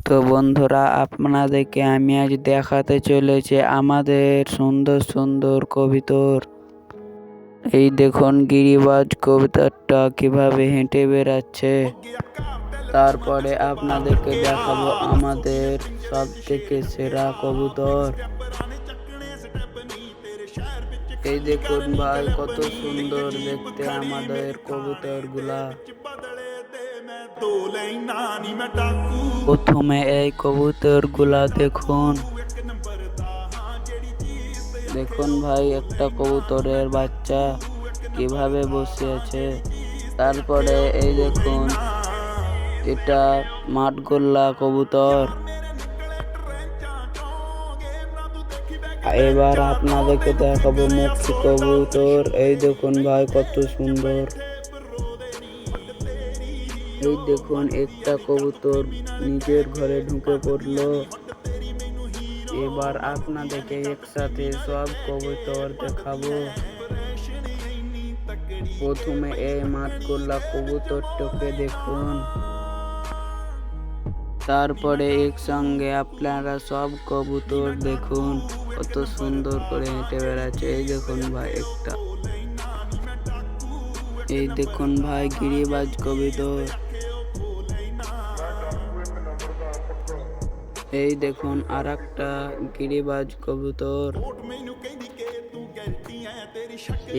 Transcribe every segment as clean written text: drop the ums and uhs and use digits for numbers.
তো বন্ধুরা, আপনাদেরকে আমি আজ দেখাতে চলেছি আমাদের সুন্দর সুন্দর কবুতর। এই দেখুন গিরিবাজ কবুতরটা কিভাবে হেঁটে বেড়াচ্ছে। তারপরে আপনাদেরকে দেখাবো আমাদের সব থেকে সেরা কবুতর। এই দেখুন ভাই, কত সুন্দর দেখতে আমাদের কবুতর গুলা। প্রথমে এই কবুতর গুলা দেখুন। দেখুন ভাই, একটা কবুতরের বাচ্চা কিভাবে বসে আছে। তারপরে এই দেখুন, এটা মাঠগোল্লা কবুতর। এবার আপনাদেরকে দেখাবো মুক্তি কবুতর। এই দেখুন ভাই, কত সুন্দর। এই দেখুন, একটা কবুতর নিজের ঘরে ঢুকে পড়লো। এবার আপনাদেরকে একসাথে সব কবুতর দেখাবো। প্রথমে এই মাঠগোল্লা কবুতরটাকে দেখুন। তারপরে একসঙ্গে আপনারা সব কবুতর দেখুন, কত সুন্দর করে হেঁটে বেড়াচ্ছে। এই দেখুন ভাই একটা, এই দেখুন ভাই গিরিবাজ কবুতর। এই দেখুন আর একটা গিরিবাজ কবুতর।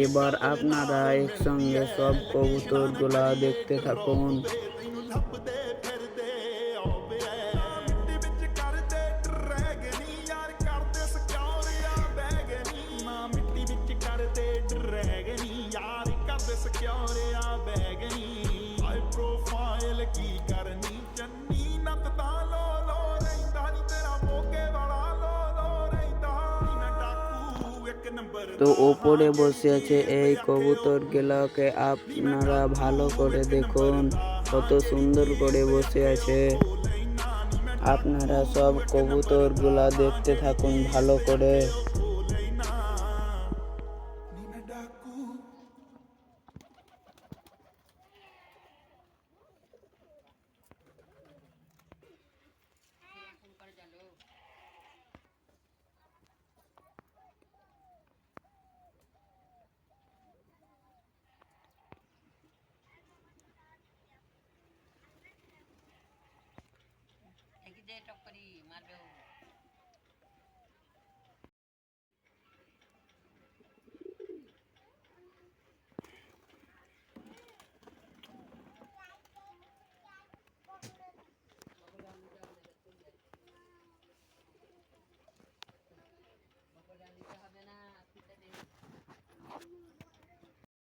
এবার আপনারা একসঙ্গে সব কবুতর গুলা দেখতে থাকুন। তো ওপরে বসে আছে এই কবুতর গুলাকে আপনারা ভালো করে দেখুন, কত সুন্দর করে বসে আছে। আপনারা সব কবুতর গুলা দেখতে থাকুন ভালো করে।